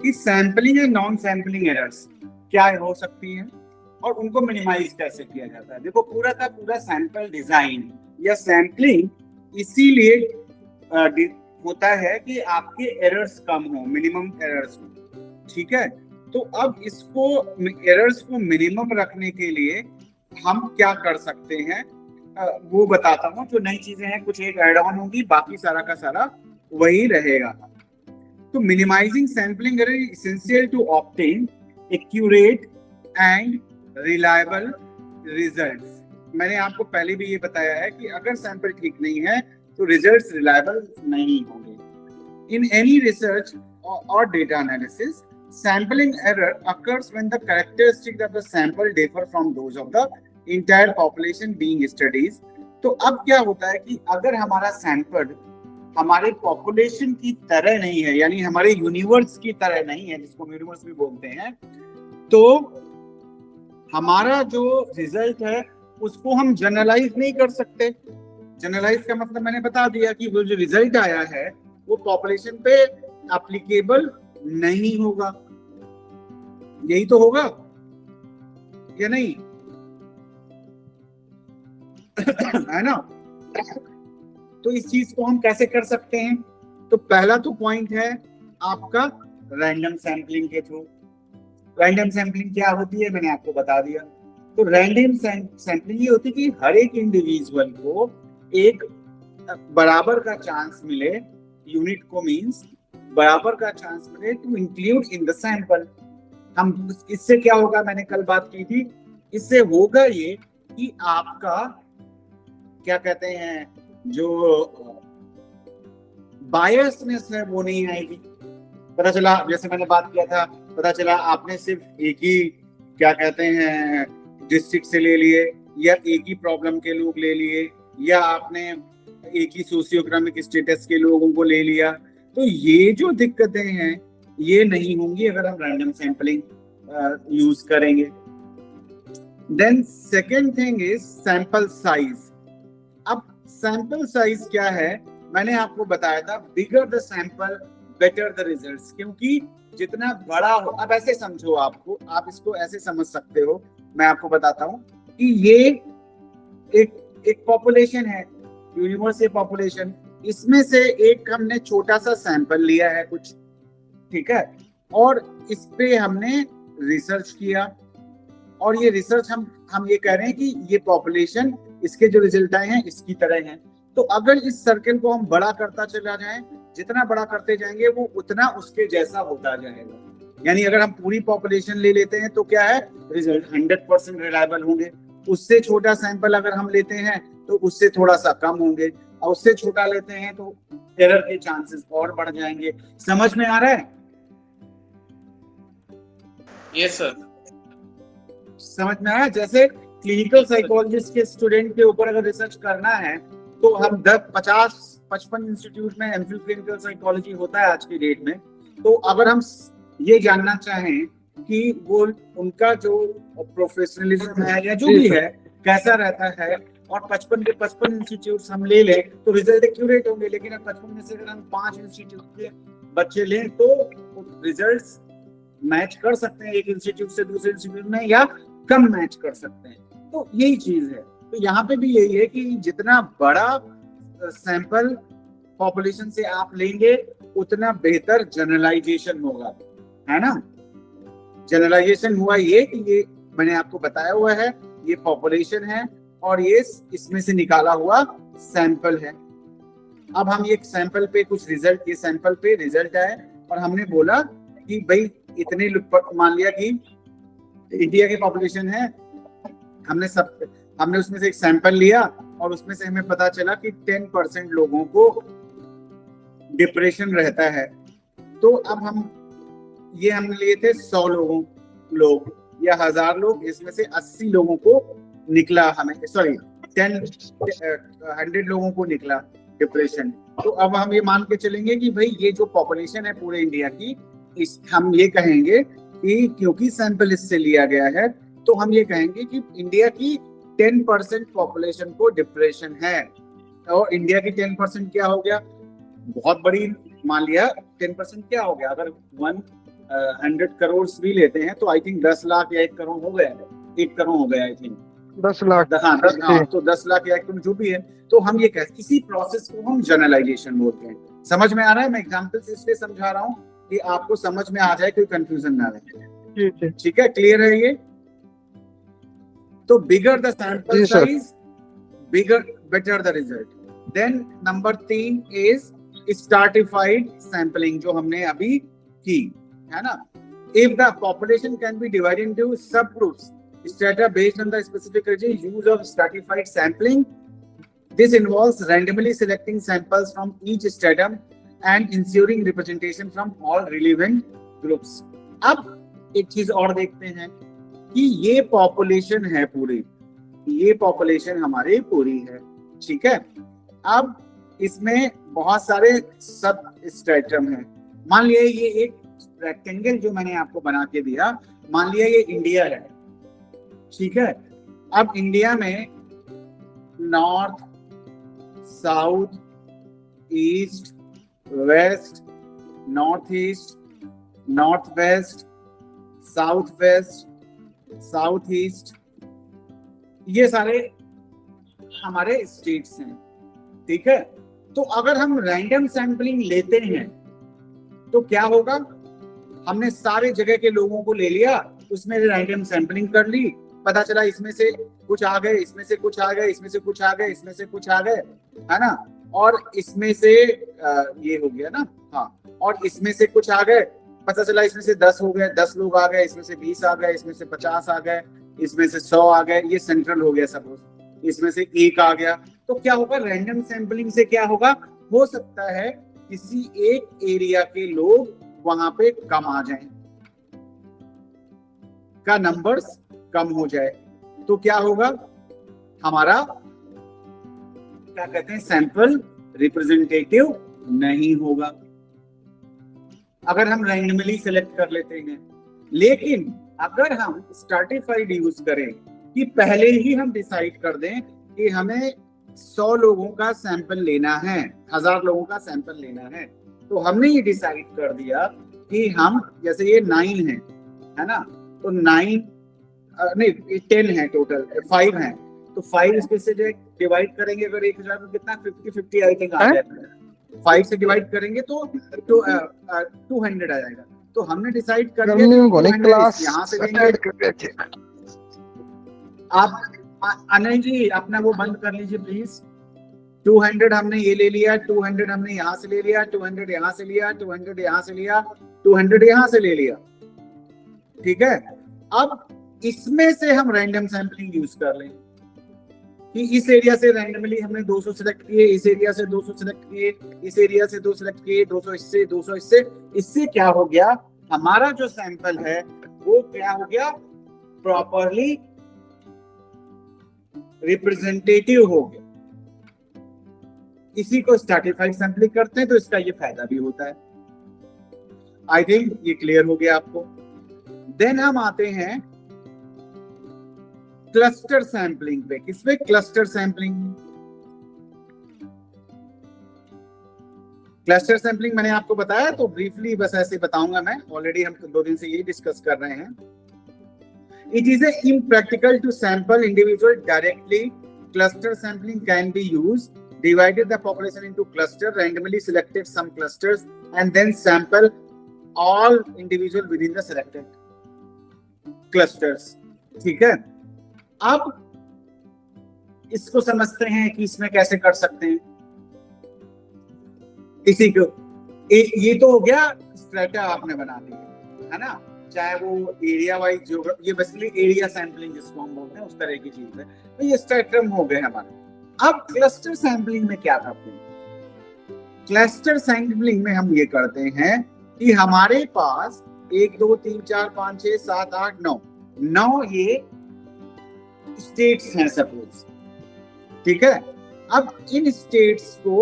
कि sampling and non sampling errors क्या हो सकती हैं और उनको मिनिमाइज कैसे किया जाता है। देखो, पूरा का पूरा सैंपल डिजाइन या सैंपलिंग इसीलिए होता है कि आपके एरर्स कम हो, मिनिमम एरर्स हो। ठीक है, तो अब इसको एरर्स को मिनिमम रखने के लिए हम क्या कर सकते हैं वो बताता हूँ। जो नई चीजें हैं कुछ एक ऐड ऑन होगी, बाकी सारा का सारा वही रहेगा। तो minimising sampling error is essential to obtain accurate and reliable results. मैंने आपको पहले भी ये बताया है कि अगर सैंपल ठीक नहीं है तो रिजल्ट्स रिलायबल नहीं होंगे। इन एनी रिसर्च और data analysis, sampling error occurs when the characteristics of the sample differ from those of the entire population being studied। तो अब क्या होता है कि अगर हमारा सैंपल हमारे पॉपुलेशन की तरह नहीं है, यानी हमारे यूनिवर्स की तरह नहीं है, जिसको यूनिवर्स भी बोलते हैं, तो हमारा जो रिजल्ट है उसको हम जनरलाइज नहीं कर सकते। जनरलाइज का मतलब मैंने बता दिया कि वो जो रिजल्ट आया है वो पॉपुलेशन पे एप्लीकेबल नहीं होगा। यही तो होगा या नहीं? है ना? तो इस चीज को हम कैसे कर सकते हैं? तो पहला तो पॉइंट है आपका रैंडम सैंपलिंग के थ्रू। रैंडम सैंपलिंग क्या होती है मैंने आपको बता दिया। तो रैंडम सैंपलिंग ये होती है कि हर एक इंडिविजुअल को एक बराबर का चांस मिले, यूनिट को मींस बराबर का चांस मिले to include in the sample. हम इससे क्या होगा, मैंने कल बात की थी, इससे होगा ये कि आपका क्या कहते हैं जो बायसनेस है वो नहीं आएगी। पता चला, जैसे मैंने बात किया था, पता चला आपने सिर्फ एक ही क्या कहते हैं डिस्ट्रिक्ट से ले लिए, या एक ही प्रॉब्लम के लोग ले लिए, या आपने एक ही सोशियोइकोनॉमिक स्टेटस के लोगों को ले लिया। तो ये जो दिक्कतें हैं ये नहीं होंगी अगर हम रैंडम सैंपलिंग यूज करेंगे। Then second thing is sample size. अब सैंपल साइज क्या है, मैंने आपको बताया था bigger the sample better the results. क्योंकि जितना बड़ा हो, अब ऐसे समझो, आप इसको ऐसे समझ सकते हो, मैं आपको बताता हूं कि ये एक पॉपुलेशन है, यूनिवर्सल पॉपुलेशन, इसमें से एक हमने छोटा सा सैंपल लिया है कुछ, ठीक है, और इस पे हमने रिसर्च किया, और ये रिसर्च हम ये कह रहे हैं कि ये पॉपुलेशन, इसके जो रिजल्ट आए हैं इसकी तरह हैं। तो अगर इस सर्कल को हम बड़ा करता चला जाए, जितना बड़ा करते जाएंगे वो उतना उसके जैसा होता जाएगा। यानी अगर हम पूरी पॉपुलेशन ले लेते हैं तो क्या है, रिजल्ट 100% रिलायबल होंगे। उससे छोटा सैंपल अगर हम लेते हैं तो उससे थोड़ा सा कम होंगे, और उससे छोटा लेते हैं तो एरर के चांसेस और बढ़ जाएंगे। समझ में आ रहा है? Yes sir. समझ में आया? जैसे क्लिनिकल साइकोलॉजिस्ट के स्टूडेंट के ऊपर अगर रिसर्च करना है तो हम 10, 50, 55 इंस्टीट्यूट में एमफिल क्लिनिकल साइकोलॉजी होता है आज की डेट में। तो अगर हम ये जानना चाहें कि वो उनका जो प्रोफेशनलिज्म है या जो भी है कैसा रहता है, और 55 के 55 इंस्टीट्यूट हम ले लें तो रिजल्ट एक्यूरेट होंगे। लेकिन अब 55 में से अगर हम 5 इंस्टीट्यूट के बच्चे लें तो रिजल्ट्स मैच कर सकते हैं एक इंस्टीट्यूट से दूसरे इंस्टीट्यूट में, या कम मैच कर सकते हैं। तो यही चीज है। तो यहाँ पे भी यही है कि जितना बड़ा सैंपल पॉपुलेशन से आप लेंगे उतना बेहतर जनरलाइजेशन होगा, है ना? जनरलाइजेशन हुआ ये कि ये मैंने आपको बताया हुआ है, ये पॉपुलेशन है और ये इसमें से निकाला हुआ सैंपल है। अब हम ये सैंपल पे कुछ रिजल्ट, ये सैंपल पे रिजल्ट आए और हमने बोला कि भाई इतने, मान लिया कि इंडिया की पॉपुलेशन है, हमने उसमें से एक सैंपल लिया और उसमें से हमें पता चला कि 10% लोगों को डिप्रेशन रहता है। तो अब हम लिए थे 100 लोग या 1000 लोग, इसमें से 80 लोगों को निकला, हमें 100 लोगों को निकला डिप्रेशन। तो अब हम ये मान के चलेंगे कि भाई ये जो पॉपुलेशन है पूरे इंडिया की, हम ये कहेंगे कि क्योंकि सैंपल इससे लिया गया है तो हम ये कहेंगे कि इंडिया की 10% पॉपुलेशन को डिप्रेशन है। और इंडिया की 10% क्या हो गया, बहुत बड़ी मान लिया 10% क्या हो गया, अगर 100 करोड़ भी लेते हैं तो आई थिंक 10 लाख या 1 करोड़ हो गया, 1 करोड़ हो गया आई थिंक, 10 लाख। हाँ 10, हाँ तो 10 लाख या 1 करोड़ जो भी है, तो हम ये कहते हैं इसी प्रोसेस को हम जनरलाइजेशन बोलते हैं। समझ में आ रहा है? मैं एग्जाम्पल से इसलिए समझा रहा हूँ कि आपको समझ में आ जाए, कोई कंफ्यूजन ना रहे। ठीक है, क्लियर है ये? तो bigger the sample size, bigger better the result. Then number 3 is stratified sampling, जो हमने अभी की है ना। If the population can be divided into sub groups strata based on the specific region, use of stratified sampling. This involves randomly selecting samples from each stratum and ensuring representation from all relevant groups. अब एक चीज और देखते हैं कि ये population है पूरी, ये पॉपुलेशन हमारी पूरी है, ठीक है। अब इसमें बहुत सारे सब स्ट्रेटम है। मान लिया ये एक रेक्टेंगल जो मैंने आपको बना के दिया, मान लिया ये इंडिया है, ठीक है। अब इंडिया में north, south, east, west, north east, north west, south west, south east, ये सारे हमारे स्टेट्स हैं, ठीक है। तो अगर हम रैंडम सैंपलिंग लेते हैं तो क्या होगा, हमने सारे जगह के लोगों को ले लिया, उसमें रैंडम सैंपलिंग कर ली, पता चला इसमें से कुछ आ गए, इसमें से कुछ आ गए, इसमें से कुछ आ गए, इसमें से कुछ आ गए, है ना। और इसमें से ये हो गया ना, हाँ, और इसमें से कुछ आ गए, पता चला इसमें से 10 हो गए, 10 लोग आ गए, इसमें से 20 आ गए, इसमें से 50 आ गए, इसमें से 100 आ गए, ये सेंट्रल हो गया सपोज, इसमें से 1 आ गया। तो क्या होगा, रैंडम सैंपलिंग से क्या होगा, हो सकता है किसी एक एरिया के लोग वहां पे कम आ जाएं, का नंबर्स कम हो जाए, तो क्या होगा, हमारा क्या कहते हैं, सैंपल रिप्रेजेंटेटिव नहीं होगा अगर हम रैंडमली सेलेक्ट कर लेते हैं। लेकिन अगर हम स्ट्रैटिफाइड यूज करें, कि पहले ही हम डिसाइड कर दें कि हमें 100 लोगों का सैंपल लेना है, 1000 लोगों का सैंपल लेना है, तो हमने ये डिसाइड कर दिया कि हम, जैसे ये 9 है ना, तो 9 नहीं 10 है टोटल, 5 है, तो 5 इसमें से डिवाइड करेंगे, अगर 1000 में कितना 50-50 आई थिंक आ जाएगा, 5 से डिवाइड करेंगे तो 200 आ जाएगा। तो हमने डिसाइड कर लिया यहाँ से लेंगे। आप अनिल जी अपना वो बंद कर लीजिए प्लीज। 200 हमने ये ले लिया, 200 हमने यहाँ से ले लिया, 200 यहाँ से लिया, 200 यहाँ से लिया, 200 यहाँ से ले लिया, ठीक है। अब इसमें से हम रैंडम सैंपलिंग यूज कर लें कि इस एरिया से रैंडमली हमने 200 सिलेक्ट किए, इस एरिया से 200 सिलेक्ट किए, इस एरिया से 2 सिलेक्ट किए, 200 इससे, 200 इससे, इससे क्या हो गया, हमारा जो सैंपल है वो क्या हो गया, प्रॉपरली रिप्रेजेंटेटिव हो गया। इसी को स्ट्रैटिफाइड सैंपलिंग करते हैं, तो इसका ये फायदा भी होता है। आई थिंक ये क्लियर हो गया आपको। देन हम आते हैं क्लस्टर सैंपलिंग पे। किसपे? Cluster sampling. क्लस्टर सैंपलिंग मैंने आपको बताया, तो ब्रीफली बस ऐसे बताऊंगा मैं, ऑलरेडी हम 2 दिन से ये डिस्कस कर रहे हैं। It is impractical to sample individual directly. Cluster sampling can be used. Divided the population into cluster, randomly selected some clusters, and then sample all individual within the selected clusters. ठीक है। अब इसको समझते हैं कि इसमें कैसे कर सकते हैं। इसी को ये तो हो गया स्ट्रेटा आपने बना दिया, है ना, चाहे वो एरिया वाइज ज्योग्राफी, ये बेसिकली एरिया सैंपलिंग जिसको हम बोलते हैं, उस तरह की चीज है। तो ये स्पेक्ट्रम हो गए हमारे। अब क्लस्टर सैंपलिंग में क्या करते हैं? क्लस्टर सैंपलिंग में हम ये करते हैं कि हमारे पास 1 2 3 4 5 6 7 8 9 ये स्टेट्स हैं सपोज, ठीक है। अब इन स्टेट्स को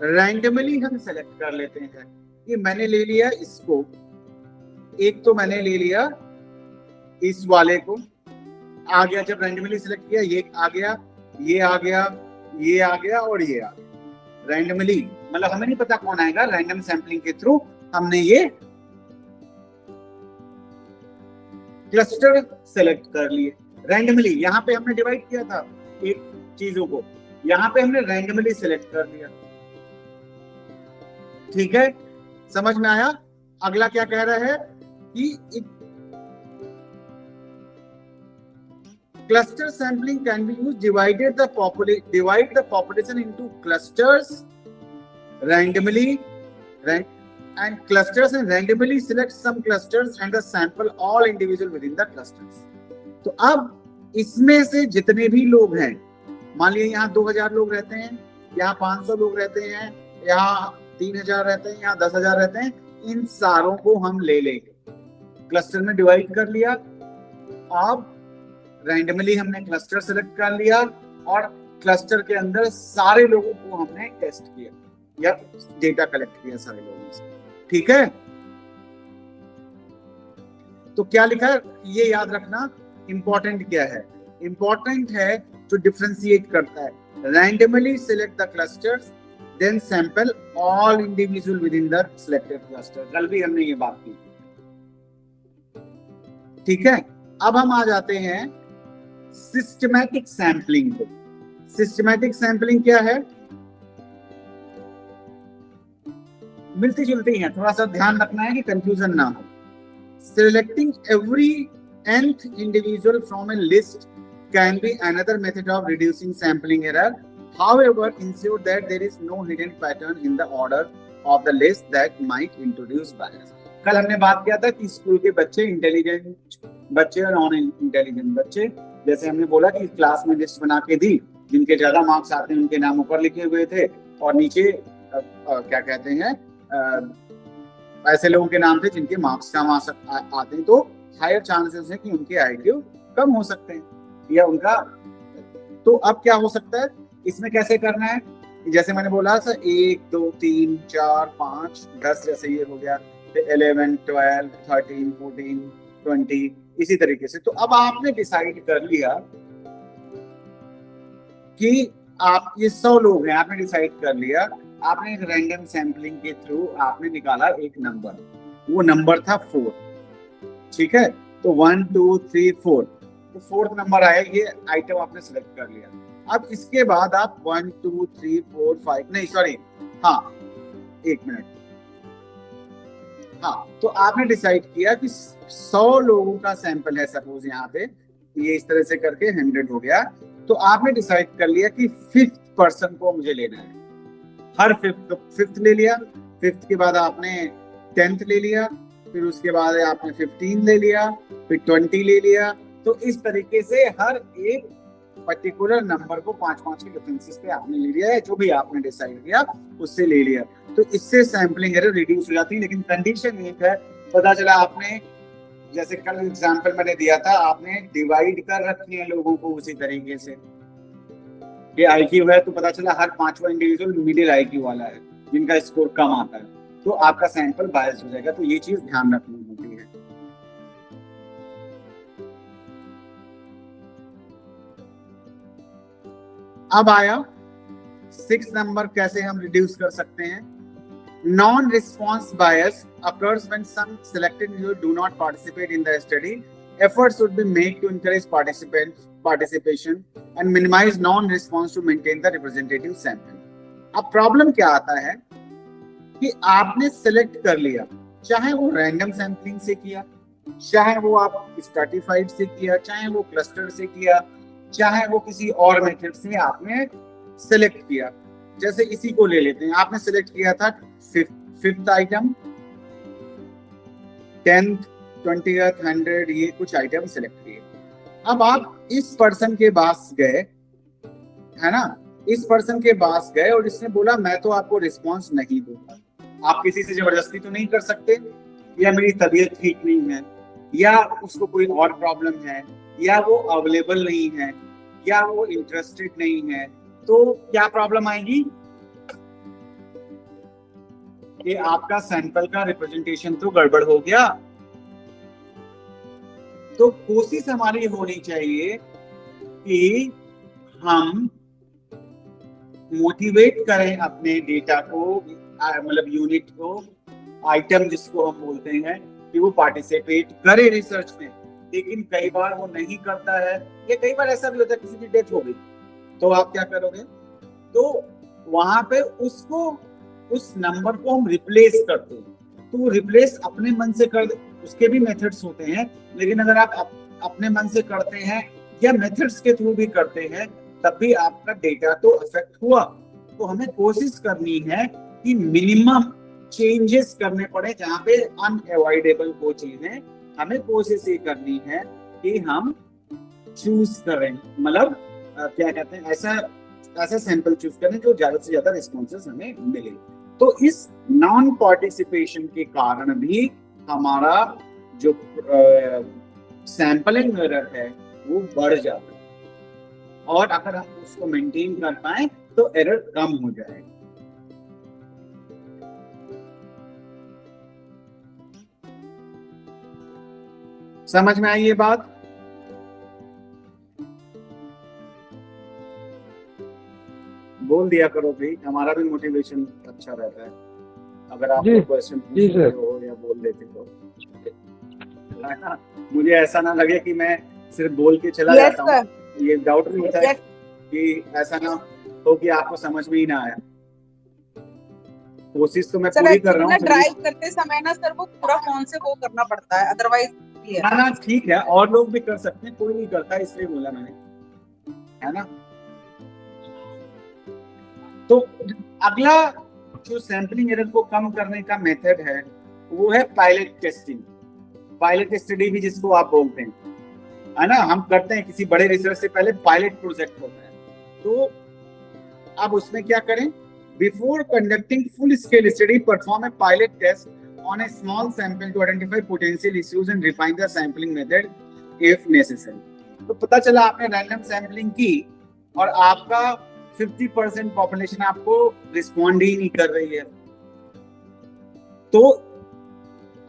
रैंडमली हम सेलेक्ट कर लेते हैं कि मैंने ले लिया इसको, एक तो मैंने ले लिया इस वाले को, आ गया, जब रैंडमली सिलेक्ट किया ये आ गया, ये आ गया, ये आ गया और ये आ गया रैंडमली, मतलब हमें नहीं पता कौन आएगा, रैंडम सैंपलिंग के थ्रू हमने ये क्लस्टर सेलेक्ट कर लिए रैंडमली। यहाँ पे हमने डिवाइड किया था एक चीजों को, यहाँ पे हमने रैंडमली सेलेक्ट कर दिया। ठीक है, समझ में आया? अगला क्या कह रहा है कि cluster sampling can be used divide the population into clusters randomly, and clusters and randomly select some clusters and the sample all individual within the clusters। तो अब इसमें से जितने भी लोग हैं, मान लीजिए यहाँ 2000 लोग रहते हैं, यहाँ 500 लोग रहते हैं, यहाँ 3000 रहते हैं, यहाँ 10,000 रहते हैं, इन सारों को हम ले लेंगे, क्लस्टर में डिवाइड कर लिया। अब रैंडमली हमने क्लस्टर सेलेक्ट कर लिया और क्लस्टर के अंदर सारे लोगों को हमने टेस्ट किया या डेटा कलेक्ट किया सारे लोगों से। ठीक है, तो क्या लिखा है ये याद रखना। इंपॉर्टेंट क्या है? इंपॉर्टेंट है जो डिफरेंशिएट करता है, randomly select the clusters then sample all individual with in the selected cluster. कल भी हमने ये बात की। ठीक है, अब हम आ जाते हैं सिस्टमैटिक सैंपलिंग को। सिस्टमैटिक सैंपलिंग क्या है? मिलती जुलती है, थोड़ा सा ध्यान रखना है कि कंफ्यूजन ना हो। Selecting every nth individual from a list can be another method of reducing sampling error. However, ensure that there is no hidden pattern in the order of the list that might introduce bias. कल हमने बात किया था कि school के बच्चे, intelligent बच्चे और नॉन इंटेलिजेंट बच्चे, जैसे हमने बोला कि क्लास में लिस्ट बना के दी, जिनके ज्यादा मार्क्स आते हैं उनके नाम ऊपर लिखे हुए थे और नीचे क्या कहते हैं ऐसे लोगों के नाम थे जिनके मार्क्स कम आते हैं, तो हायर चांसेस है कि उनके आईक्यू कम हो सकते हैं या उनका। तो अब क्या हो सकता है इसमें, कैसे करना है? जैसे मैंने बोला था 1 2 3 4 5 10, जैसे ये हो गया 11 12 13 14 20, इसी तरीके से। तो अब आपने डिसाइड कर लिया कि आप ये 100 लोग हैं, आपने डिसाइड कर लिया, आपने एक रैंडम सैंपलिंग के थ्रू आपने निकाला एक नंबर, वो नंबर था 4। ठीक है, तो 1 2 3 4, तो 4th नंबर आया, ये आइटम आपने सिलेक्ट कर लिया। अब इसके बाद आप 1 2 3 4 5 नहीं सॉरी हाँ 1 मिनट, हाँ, तो आपने डिसाइड किया कि 100 लोगों का सैंपल है, सपोज यहाँ पे ये इस तरह से करके 100 हो गया। तो आपने डिसाइड कर लिया कि 5th पर्सन को मुझे लेना है, हर 5th ले लिया, 5th के बाद आपने 10th ले लिया, फिर उसके बाद आपने 15 ले लिया, फिर 20 ले लिया। तो इस तरीके से हर एक पर्टिकुलर नंबर को 5-5 के डिफरेंसेस पे आपने ले लिया है, जो भी आपने डिसाइड किया उससे ले लिया। तो इससे सैंपलिंग एरर रिड्यूस हो जाती है। लेकिन कंडीशन एक है, पता चला आपने, जैसे कल एग्जांपल मैंने दिया था, आपने डिवाइड कर रखी है लोगों को उसी तरीके से कि आईक्यू है, तो पता चला हर 5वां इंडिविजुअल मिडिल आईक्यू वाला है जिनका स्कोर कम आता है, तो आपका सैंपल बायस हो जाएगा। तो ये चीज ध्यान रखनी होती है। अब आया 6 नंबर, कैसे हम रिड्यूस कर सकते हैं। Non response bias occurs when some selected users do not participate in the study. Efforts should be made to encourage participation and minimize non-response to maintain the representative sample. अब problem क्या आता है कि आपने select कर लिया, चाहे वो रैंडम सैंपलिंग से किया, चाहे वो आप स्ट्रैटिफाइड से किया, चाहे वो क्लस्टर से किया, चाहे वो किसी और मेथड से आपने सेलेक्ट किया। जैसे इसी को ले लेते हैं, आपने सेलेक्ट किया था 5th आइटम, 10th 20th 100, ये कुछ आइटम सेलेक्ट किए। अब आप इस पर्सन के पास गए, है ना, इस पर्सन के पास गए और इसने बोला मैं तो आपको रिस्पॉन्स नहीं दूंगा। आप किसी से जबरदस्ती तो नहीं कर सकते, या मेरी तबीयत ठीक नहीं है, या उसको कोई और प्रॉब्लम है, या वो अवेलेबल नहीं है, या वो इंटरेस्टेड नहीं है। तो क्या प्रॉब्लम आएगी कि आपका सैंपल का रिप्रेजेंटेशन तो गड़बड़ हो गया। तो कोशिश हमारी होनी चाहिए कि हम मोटिवेट करें अपने डेटा को, मतलब यूनिट को, आइटम जिसको हम बोलते हैं, कि वो पार्टिसिपेट करे रिसर्च में। लेकिन कई बार वो नहीं करता है, या कई बार ऐसा भी होता है किसी की डेथ हो गई, तो आप क्या करोगे? तो वहां पे उसको, उस नंबर को हम रिप्लेस करते हैं। तो वो रिप्लेस अपने मन से कर, उसके भी मेथड्स होते हैं, लेकिन अगर आप अपने मन से करते हैं या मेथड्स के थ्रू भी करते हैं, तब भी आपका डेटा तो अफेक्ट हुआ। तो हमें कोशिश करनी है कि मिनिमम चेंजेस करने पड़े, जहां पे अनअवॉइडेबल वो चीजें, हमें कोशिश ये करनी है कि हम चूज करें, मतलब क्या कहते हैं, ऐसा ऐसा सैंपल चूज करें जो ज्यादा से ज्यादा रिस्पॉन्सेस हमें मिले। तो इस नॉन पार्टिसिपेशन के कारण भी हमारा जो सैंपलिंग एरर है वो बढ़ जाता है, और अगर हम उसको मेंटेन कर पाए तो एरर कम हो जाएगा। समझ में आई ये बात? बोल दिया करो भाई, हमारा भी मोटिवेशन अच्छा रहता है। अगर आप क्वेश्चन पूछते हो या बोल देते हो, है ना? मुझे ऐसा ना लगे कि मैं सिर्फ बोल के चला जाता हूँ। ये डाउट भी होता है कि ऐसा ना हो कि आपको समझ में ही ना आया। कोशिश तो मैं पूरी कर रहा हूँ। ड्राइव करते समय ना सर वो पूरा फोन से वो करना पड़ता है, अदरवाइज ना ठीक है, और लोग भी कर सकते हैं, कोई नहीं करता इसलिए बोला मैंने, है ना? तो अगला जो सैंपलिंग एरर को कम करने का मेथड है वो है पायलट टेस्टिंग। पायलट स्टडी भी जिसको आप बोलते हैं, है ना? हम करते हैं किसी बड़े रिसर्च से पहले पायलट प्रोजेक्ट होता है। तो अब उसमें क्या करें? Before conducting full scale study, perform a pilot test on a small sample to identify potential issues and refine the sampling method if necessary. तो पता चला आपने रैंडम सैंपलिंग की और आपका 50% पॉपुलेशन आपको रिस्पॉन्ड ही नहीं कर रही है, तो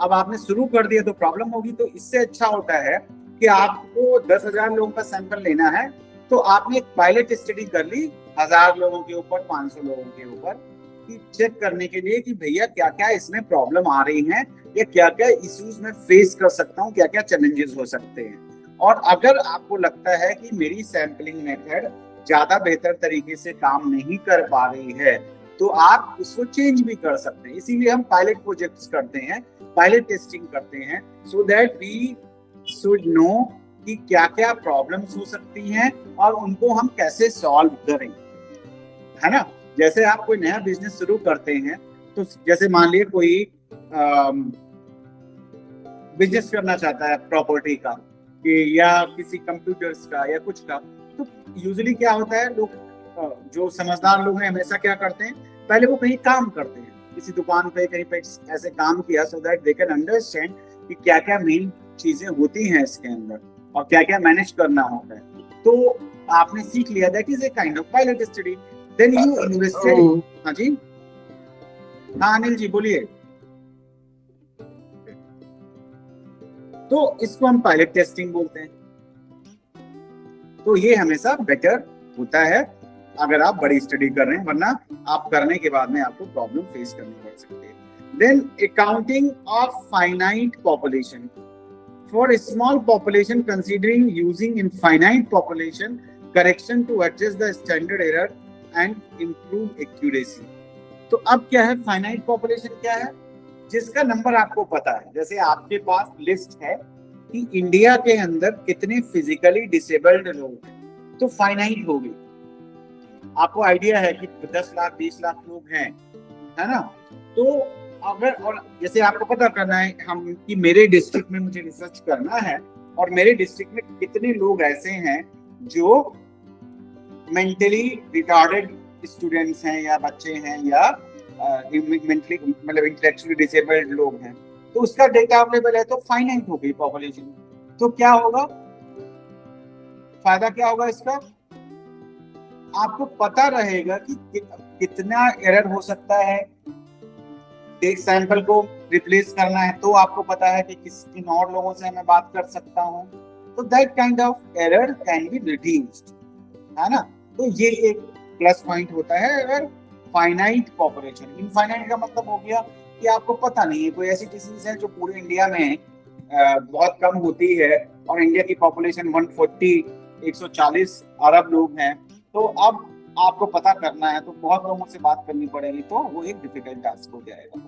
अब आपने शुरू कर दिया तो प्रॉब्लम होगी। तो इससे अच्छा होता है कि आपको 10,000 लोगों का सैंपल लेना है, तो आपने एक पायलट स्टडी कर ली 1000 लोगों के ऊपर, 500 लोगों के ऊपर, कि चेक करने के लिए कि भैया क्या क्या इसमें प्रॉब्लम आ रही है, या क्या क्या इश्यूज में फेस कर सकता हूँ, क्या क्या चैलेंजेस हो सकते हैं। और अगर आपको लगता है कि मेरी सैंपलिंग मेथड ज्यादा बेहतर तरीके से काम नहीं कर पा रही है, तो आप उसको चेंज भी कर सकते हैं। इसीलिए हम पायलट प्रोजेक्ट्स करते हैं, पायलट टेस्टिंग करते हैं, so that we should know कि क्या क्या प्रॉब्लम्स हो सकती हैं और उनको हम कैसे सॉल्व करें, है ना? जैसे आप कोई नया बिजनेस शुरू करते हैं, तो जैसे मान लीजिए कोई बिजनेस करना चाहता है प्रॉपर्टी का, कि या किसी कंप्यूटर्स का या कुछ का, तो यूजुअली क्या होता है, लोग जो समझदार लोग हैं हमेशा क्या करते हैं, पहले वो कहीं काम करते हैं, किसी दुकान पे कहीं पे ऐसे काम किया, so that they can understand कि क्या क्या मेन चीजें होती हैं इसके अंदर और क्या क्या मैनेज करना होता है। तो आपने सीख लिया, that is a kind of pilot study. Then you invested. हाँ जी, हाँ अनिल जी बोलिए। तो इसको हम पायलट टेस्टिंग बोलते हैं। तो ये हमेशा बेटर होता है अगर आप बड़ी स्टडी कर रहे हैं, वरना आप करने के बाद में आपको प्रॉब्लम फेस करनी पड़ सकती है। Then accounting of finite population for a small population, considering using infinite population correction to adjust the standard error and improve accuracy। तो अब क्या है, फाइनाइट पॉपुलेशन क्या है? जिसका नंबर आपको पता है। जैसे आपके पास लिस्ट है कि इंडिया के अंदर कितने फिजिकली डिसेबल्ड लोग हैं, तो फाइनाइट होगी। आपको आइडिया है कि 10 लाख 20 लाख लोग हैं, है ना? तो अगर, और जैसे आपको पता करना है हम कि मेरे डिस्ट्रिक्ट में मुझे रिसर्च करना है और मेरे डिस्ट्रिक्ट में कितने लोग ऐसे हैं जो मेंटली रिटार्डेड स्टूडेंट्स हैं या बच्चे हैं या मेंटली मतलब इंटेलेक्चुअली डिसेबल्ड लोग हैं, तो उसका डेटा अवेलेबल है, तो फाइनाइट हो गई पॉपुलेशन। तो क्या होगा, फायदा क्या होगा इसका? आपको पता रहेगा कि कितना एरर हो सकता है, एक सैंपल को रिप्लेस करना है तो आपको पता है कि किन और लोगों से मैं बात कर सकता हूँ, तो that kind of error can be reduced, है ना? तो ये एक प्लस पॉइंट होता है अगर फाइनाइट पॉपुलेशन। इनफाइनाइट का मतलब हो गया कि आपको पता नहीं है, कोई ऐसी डिसीज है जो पूरे इंडिया में बहुत कम होती है और इंडिया की पॉपुलेशन 140 अरब लोग हैं, तो अब आपको पता करना है तो बहुत लोगों से बात करनी पड़ेगी, तो वो एक डिफिकल्ट टास्क हो जाएगा।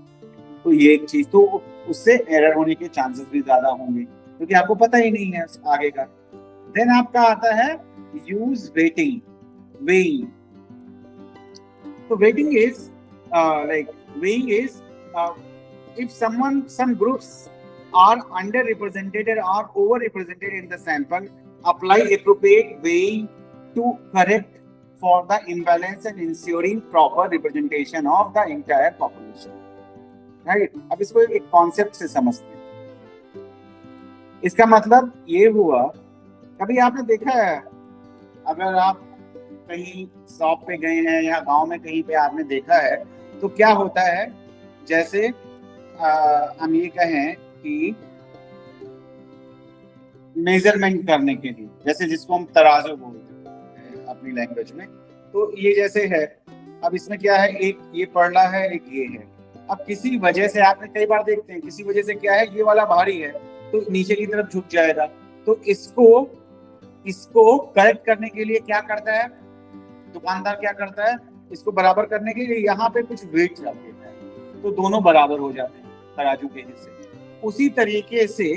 तो ये एक चीज, तो उससे एरर होने के चांसेस भी ज्यादा होंगे क्योंकि आपको पता ही नहीं है आगे का। देन आपका आता है यूज वेटिंग, वेइंग। तो waiting is like weighing is if some groups are underrepresented or overrepresented in the sample, apply appropriate weighing to correct for the imbalance and ensuring proper representation of the entire population. Right? अब इसको एक concept से समझते हैं। इसका मतलब ये हुआ, कभी आपने देखा है, अगर आप कहीं शॉप पे गए हैं या गांव में कहीं पे आपने देखा है, तो क्या होता है, जैसे हम ये कहें कि मेजरमेंट करने के लिए, जैसे जिसको हम तराजू बोलते हैं अपनी लैंग्वेज में, तो ये जैसे है, अब इसमें क्या है, एक ये पड़ला है, एक ये है। अब किसी वजह से आपने कई बार देखते हैं, किसी वजह से क्या है, ये वाला भारी है तो नीचे की तरफ झुक जाएगा, तो इसको करेक्ट करने के लिए क्या करता है दुकानदार, क्या करता है, इसको बराबर करने के लिए यहाँ पे कुछ वेट रख देता है, तो दोनों बराबर हो जाते हैं तराजू के हिस्से। उसी तरीके से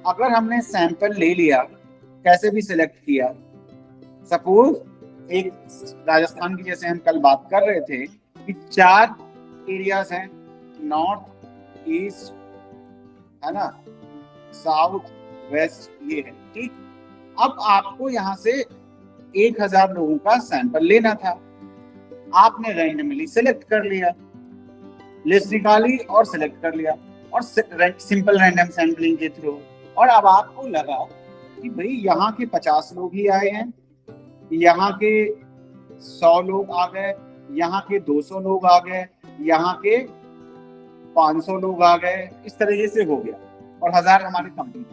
अगर हमने सैंपल ले लिया, कैसे भी सिलेक्ट किया, सपोज एक राजस्थान की जैसे हम कल बात कर रहे थे कि 4 एरियाज हैं, नॉर्थ ईस्ट, है ना, साउथ वेस्ट, ये है, ठीक। अब आपको यहाँ से 1000 लोगों का सैंपल लेना था, आपने रैंडमली सिलेक्ट कर लिया, लिस्ट निकाली और सिलेक्ट कर लिया, और सिंपल रैंडम सैंपलिंग के थ्रू, और अब आपको लगा कि भाई यहाँ के 50 लोग ही आए हैं, यहाँ के 100 लोग आ गए, यहाँ के 200 लोग आ गए, यहाँ के 500 लोग आ गए, इस तरीके से हो गया और 1000 हमारे कंप्लीट।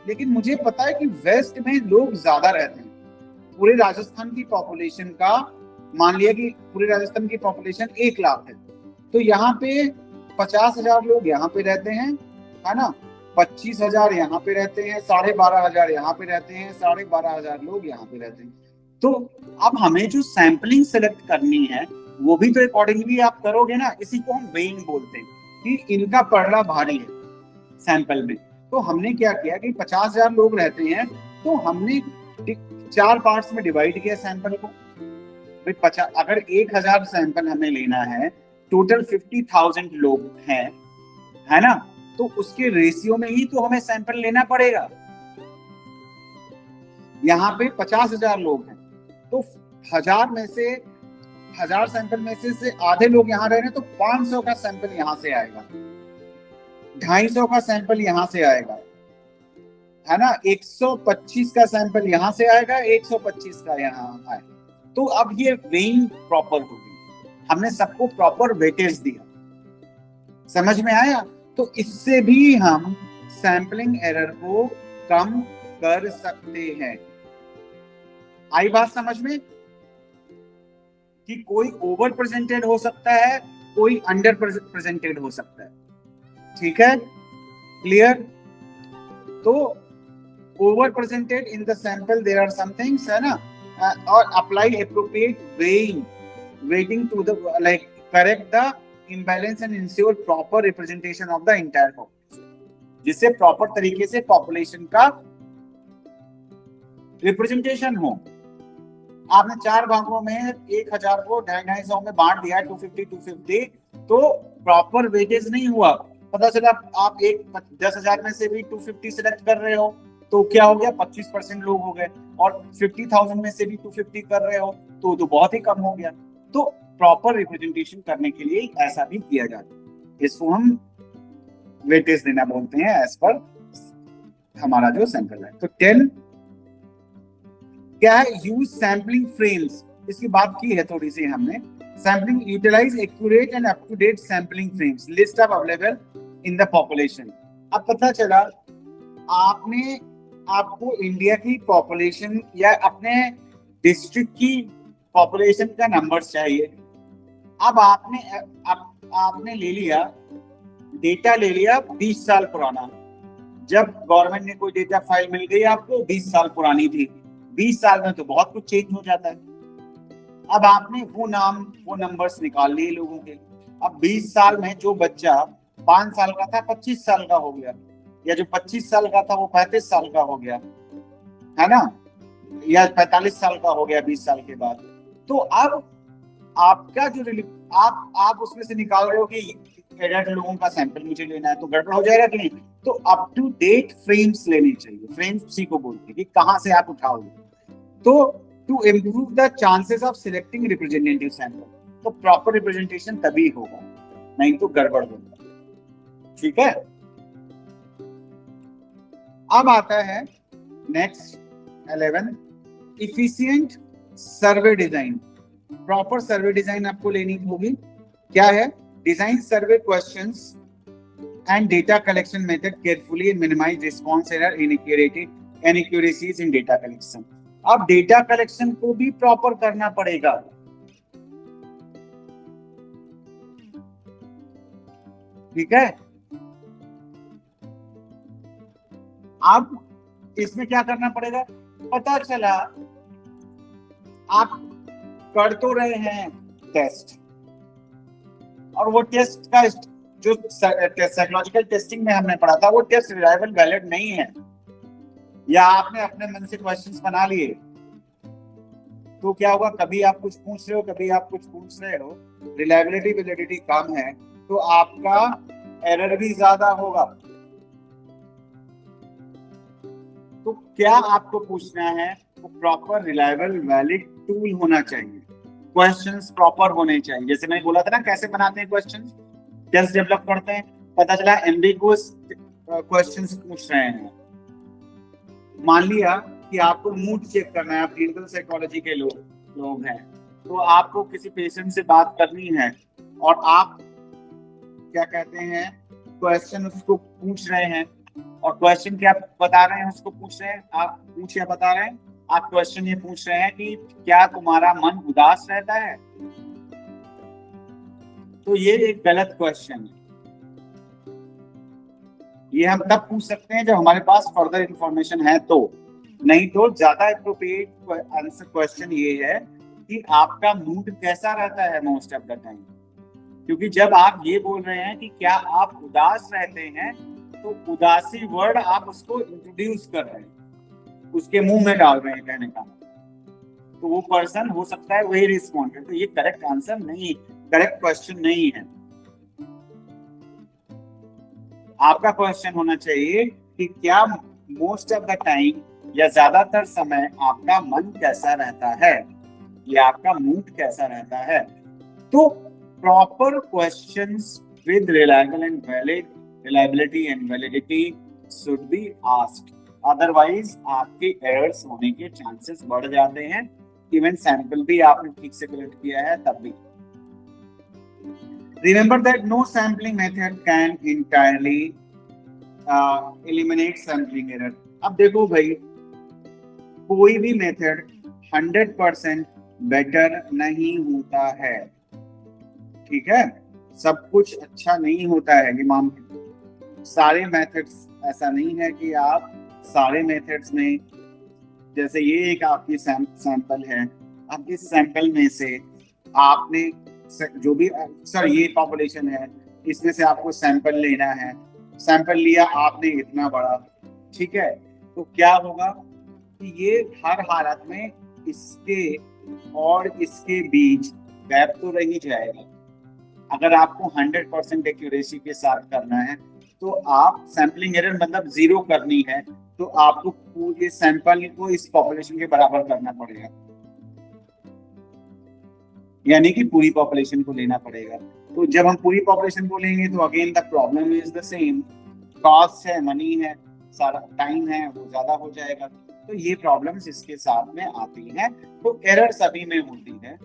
लेकिन मुझे पता है कि वेस्ट में लोग ज्यादा रहते हैं, पूरे राजस्थान की पॉपुलेशन का, मान लिया कि पूरे राजस्थान की पॉपुलेशन 1 लाख है, तो यहाँ पे 50,000 लोग यहाँ पे रहते हैं, है ना, 25,000 यहाँ पे रहते हैं, 12,500 यहाँ पे रहते हैं, 12,500 लोग यहाँ पे रहते हैं। तो अब हमें जो सैंपलिंग सेलेक्ट करनी है वो भी तो अकॉर्डिंगली आप करोगे ना, इसी को हम वेइंग बोलते हैं कि इनका पड़ला भारी है सैंपल में। तो हमने क्या किया कि 50,000 लोग रहते हैं, तो हमने 4 पार्ट्स में डिवाइड किया सैंपल को। अगर 1000 सैंपल हमें लेना है, टोटल 50,000 लोग हैं, है ना, तो उसके रेशियो में ही तो हमें सैंपल लेना पड़ेगा। यहाँ पे 50,000 लोग हैं, तो 1000 सैंपल में से आधे लोग यहाँ रह रहे हैं, तो 500 का सैंपल यहाँ से आएगा, 250 का सैंपल यहाँ से आएगा, है ना, 125 का सैंपल यहाँ से आएगा, 125 का यहाँ आएगा। तो अब ये वेइंग प्रॉपर होगी, हमने सबको प्रॉपर वेटेज दिया, समझ में आया। तो इससे भी हम सैंपलिंग एरर को कम कर सकते हैं। आई बात समझ में कि कोई ओवर प्रेजेंटेड हो सकता है, कोई अंडर प्रेजेंटेड हो सकता है, ठीक है, क्लियर। तो over presented in the sample there are some things, है ना, और apply appropriate weighting to the like correct the imbalance and ensure proper representation of the entire population, जिससे प्रॉपर तरीके से पॉपुलेशन का रिप्रेजेंटेशन हो। आपने 4 भागों में 1000 को 250 में बांट दिया, 250, तो प्रॉपर वेटेज नहीं हुआ। पता चला आप 10,000 में से भी 250 सिलेक्ट कर रहे हो, तो क्या हो गया, 25% लोग हो गए, और 50,000 में से भी 250 कर रहे हो तो बहुत ही कम हो गया। तो प्रॉपर रिप्रेजेंटेशन करने के लिए ऐसा भी किया जाता है, इसको हम वेटेज देना बोलते हैं एज पर हमारा जो सैंपल है। तो 10 क्या है, यूज सैम्पलिंग फ्रेम्स, इसकी बात की है थोड़ी सी हमने। Sampling utilise accurate and up to date sampling frames, list of available in the population. अब पता चला आपको इंडिया की पॉपुलेशन या अपने डिस्ट्रिक्ट की पॉपुलेशन का नंबर्स चाहिए। अब आपने ले लिया डेटा, ले लिया 20 साल पुराना। जब गवर्नमेंट ने कोई डेटा फाइल मिल गई आपको 20 साल पुरानी थी, 20 साल में तो बहुत कुछ चेंज हो जाता है। अब आपने वो नाम वो नंबर्स निकाल लिए लोगों के। अब 20 साल में जो बच्चा 5 साल का था 25 साल का हो गया, या जो 25 साल का था वो 35 साल का हो गया, है ना, या 45 साल का हो गया 20 साल के बाद। तो अब आपका जो आप उसमें से निकाल रहे हो कि एडल्ट लोगों का सैंपल मुझे लेना है, तो गड़बड़ हो जाएगा कि नहीं। तो अप टू डेट फ्रेम्स लेनी चाहिए। फ्रेम्स उसी को बोलते हैं कि कहां से आप उठाओगे। तो to improve the chances of selecting representative sample, तो प्रॉपर रिप्रेजेंटेशन तभी होगा, नहीं तो गड़बड़ होगा। ठीक है। अब आता है next 11, efficient survey design. Proper survey design आपको लेनी होगी। क्या है? Design survey questions and data collection method carefully and minimize response error inaccuracies in data collection. अब डेटा कलेक्शन को भी प्रॉपर करना पड़ेगा। ठीक है। अब इसमें क्या करना पड़ेगा? पता चला आप कर तो रहे हैं टेस्ट, और वो टेस्ट का जो साइकोलॉजिकल टेस्टिंग में हमने पढ़ा था वो टेस्ट रिलायबल वैलिड नहीं है, या आपने अपने मन से क्वेश्चंस बना लिए, तो क्या होगा? कभी आप कुछ पूछ रहे हो, कभी आप कुछ पूछ रहे हो, रिलायबिलिटी वैलिडिटी कम है तो आपका एरर भी ज्यादा होगा। तो क्या आपको पूछना है? तो प्रॉपर रिलायबल वैलिड टूल होना चाहिए, क्वेश्चंस प्रॉपर होने चाहिए। जैसे मैंने बोला था ना कैसे बनाते हैं क्वेश्चंस, टेस्ट डेवलप करते हैं। पता चला एम्बिगुअस क्वेश्चंस पूछ रहे हैं, मान लिया कि आपको मूड चेक करना है, आप क्लिनिकल साइकोलॉजी के लोग हैं, तो आपको किसी पेशेंट से बात करनी है और आप क्या कहते हैं, क्वेश्चन उसको पूछ रहे हैं, और क्वेश्चन क्या बता रहे हैं उसको पूछ रहे हैं, आप पूछ या बता रहे हैं, आप क्वेश्चन ये पूछ रहे हैं कि क्या तुम्हारा मन उदास रहता है। तो ये एक गलत क्वेश्चन है। ये हम तब पूछ सकते हैं जब हमारे पास फर्दर इंफॉर्मेशन है, तो नहीं तो ज्यादा एप्रोप्रिएट आंसर क्वेश्चन ये है कि आपका मूड कैसा रहता है मोस्ट ऑफ द टाइम। क्योंकि जब आप ये बोल रहे हैं कि क्या आप उदास रहते हैं, तो उदासी वर्ड आप उसको इंट्रोड्यूस कर रहे हैं, उसके मुंह में डाल रहे हैं कहने का, तो वो पर्सन हो सकता है वही रिस्पॉन्ड करे। तो ये करेक्ट आंसर नहीं, करेक्ट क्वेश्चन नहीं है। आपका क्वेश्चन होना चाहिए कि क्या मोस्ट ऑफ द टाइम या ज्यादातर समय आपका मन कैसा रहता है, या आपका मूड कैसा रहता है। तो proper questions with reliability and validity should be asked, otherwise आपके एरर्स होने के चांसेस बढ़ जाते हैं। इवन सैंपल भी आपने ठीक से कलेक्ट किया है तब भी। Remember that no sampling method can entirely eliminate sampling error। अब देखो भाई, कोई भी मेथड 100% बेटर नहीं होता है। ठीक है, सब कुछ अच्छा नहीं होता है, ये मान सारे मेथड्स ऐसा नहीं है कि आप सारे मेथड्स में, जैसे ये एक आपकी सैंपल है, अब इस सैंपल में से आपने जो भी सर ये पॉपुलेशन है, इसमें से आपको सैंपल लेना है, सैंपल लिया आपने इतना बड़ा, ठीक है, तो क्या होगा कि ये हर हालत में इसके और इसके बीच गैप तो रह ही जाएगा। अगर आपको 100% एक्यूरेसी के साथ करना है तो आप सैंपलिंग एरर मतलब जीरो करनी है, तो आपको पूरे सैंपल को इस पॉपुलेशन के बराबर करना पड़ेगा, यानी कि पूरी पॉपुलेशन को लेना पड़ेगा। तो जब हम पूरी पॉपुलेशन को लेंगे तो again the problem is the same, cost है, मनी है, सारा टाइम है, वो ज्यादा हो जाएगा। तो ये प्रॉब्लम्स इसके साथ में आती हैं। तो एरर सभी में होती है,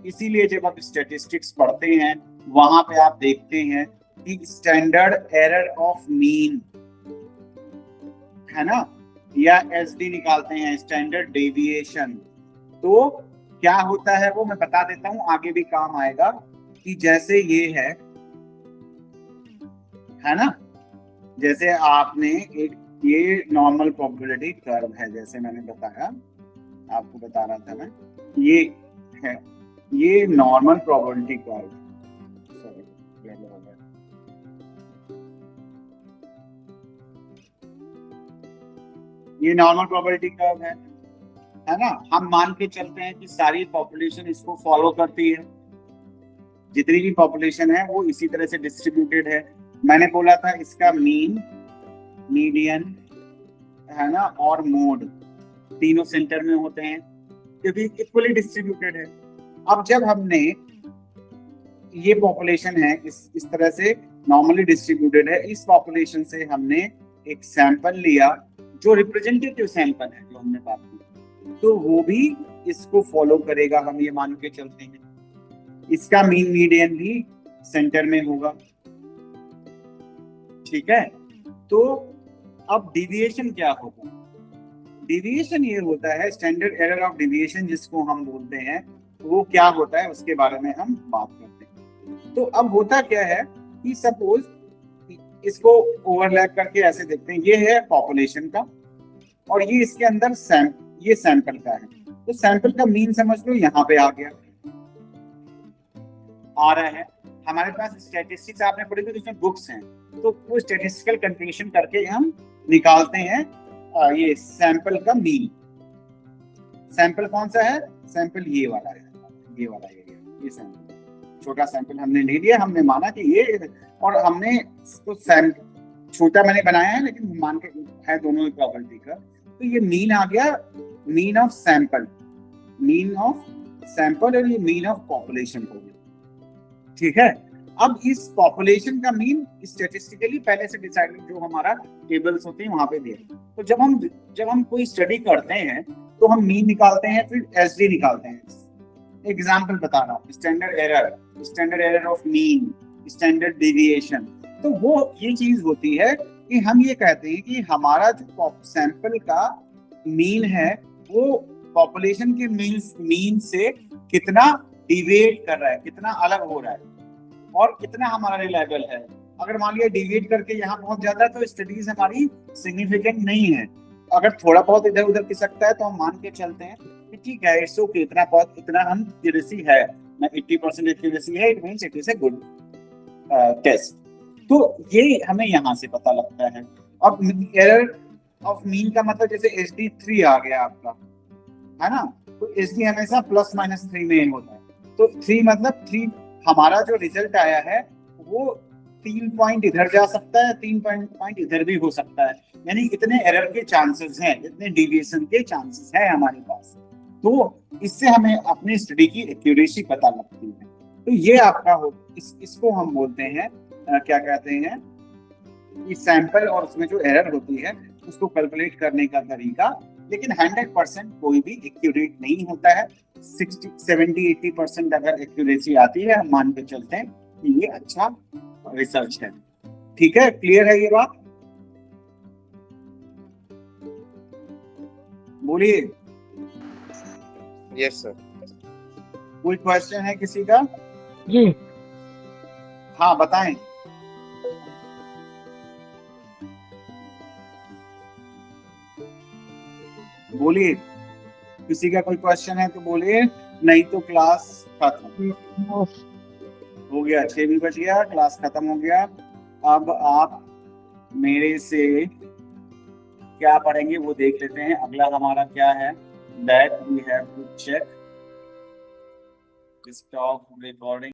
इसीलिए जब आप स्टैटिस्टिक्स पढ़ते हैं वहां पे आप देखते हैं कि स्टैंडर्ड एरर ऑफ मीन है ना, या एसडी निकालते हैं, स्टैंडर्ड डेविएशन। तो क्या होता है वो मैं बता देता हूँ, आगे भी काम आएगा। कि जैसे ये है ना, जैसे आपने एक, ये नॉर्मल प्रोबेबिलिटी कर्व है, जैसे मैंने बताया, आपको बता रहा था मैं, ये है, ये नॉर्मल प्रोबेबिलिटी कर्व, सॉरी ये नॉर्मल प्रोबेबिलिटी कर्व है ना। हम मान के चलते हैं कि सारी पॉपुलेशन इसको फॉलो करती है, जितनी भी पॉपुलेशन है वो इसी तरह से डिस्ट्रीब्यूटेड है। मैंने बोला था इसका मीन, मीडियन, है ना, और मोड तीनों सेंटर में होते हैं क्योंकि इक्वली डिस्ट्रीब्यूटेड है। अब जब हमने ये पॉपुलेशन है इस तरह से नॉर्मली डिस्ट्रीब्यूटेड है, इस पॉपुलेशन से हमने एक सैंपल लिया जो रिप्रेजेंटेटिव सैंपल है जो हमने बात की, तो वो भी इसको फॉलो करेगा, हम ये मान के चलते हैं। इसका मीन मीडियन भी सेंटर में होगा, ठीक है। तो अब डिविएशन क्या होगा? डिविएशन ये होता है स्टैंडर्ड एरर ऑफ डिविएशन जिसको हम बोलते हैं, वो क्या होता है उसके बारे में हम बात करते हैं। तो अब होता क्या है कि सपोज इसको ओवरलैप करके ऐसे देखते हैं, ये है पॉपुलेशन का और ये इसके अंदर ये सैंपल का है, तो सैंपल का मीन समझ लो यहाँ पे आ गया, आ रहा है। हमारे पास स्टैटिस्टिक्स आपने पढ़ी थी जिसमें बुक्स हैं, तो वो स्टैटिस्टिकल कंप्यूटेशन करके हम निकालते हैं ये सैंपल का मीन। सैंपल कौन सा है? सैंपल ये वाला है, ये वाला एरिया, ये सैंपल, छोटा सैंपल हमने ले लिया, हमने माना कि ये, और हमने तो छोटा मैंने बनाया है लेकिन मान के है दोनों ही प्रॉपर्टी का, तो ये मीन आ गया, mean of sample, mean of sample, और ये मीन ऑफ पॉपुलेशन हो गया, ठीक है। अब इस पॉपुलेशन का मीन स्टैटिस्टिकली पहले से डिसाइडेड जो हमारा टेबल्स होते हैं वहां पे दिया। तो जब हम कोई स्टडी करते हैं तो हम मीन निकालते हैं, फिर एसडी निकालते हैं। एग्जांपल बता रहा हूँ, standard error of mean, standard deviation. तो वो ये चीज होती है कि हम ये कहते हैं कि हमारा जो सैंपल का मीन है वो पॉपुलेशन के मीन से कितना डिविएट कर रहा है, कितना अलग हो रहा है, और कितना हमारा रिलायबल है। अगर मान लिया डिविएट करके यहाँ पहुंच जाता है तो स्टडीज हमारी सिग्निफिकेंट नहीं है। अगर थोड़ा बहुत इधर उधर खिसकता है तो हम मान के चलते हैं कि ठीक है, इट्स ओके, इतना हम एक्यूरेसी है, 80% एक्यूरेसी है, it means it is a good test. तो ये हमें यहाँ से पता लगता है। अब एरर ऑफ मीन का मतलब जैसे SD3 आ गया आपका, है ना, तो SD हमेशा +-3 में होता है। तो 3 मतलब 3, हमारा जो रिजल्ट आया है वो 3 पॉइंट इधर जा सकता है, 3 पॉइंट इधर भी हो सकता है, यानी इतने एरर के चांसेस हैं, इतने डेविएशन के चांसेस हैं हमारे पास। तो इससे हमें अपनी स्टडी की एक्यूरेसी पता लगती है। तो ये आपका इसको हम बोलते हैं क्या कहते हैं, कि सैंपल और उसमें जो एरर होती है उसको कैलकुलेट करने का तरीका। लेकिन 100% कोई भी एक्यूरेट नहीं होता है, 60-70-80% अगर एक्यूरेसी आती है हम मान के चलते हैं कि ये अच्छा रिसर्च है। ठीक है, क्लियर है ये बात? बोलिए। Yes sir. कोई क्वेश्चन है किसी का? जी हाँ बताएं। बोलिए, किसी का कोई क्वेश्चन है तो बोलिए, नहीं तो क्लास खत्म हो गया। 6 भी बज गया, क्लास खत्म हो गया। अब आप मेरे से क्या पढ़ेंगे वो देख लेते हैं। अगला हमारा क्या है, that we have to check stop recording.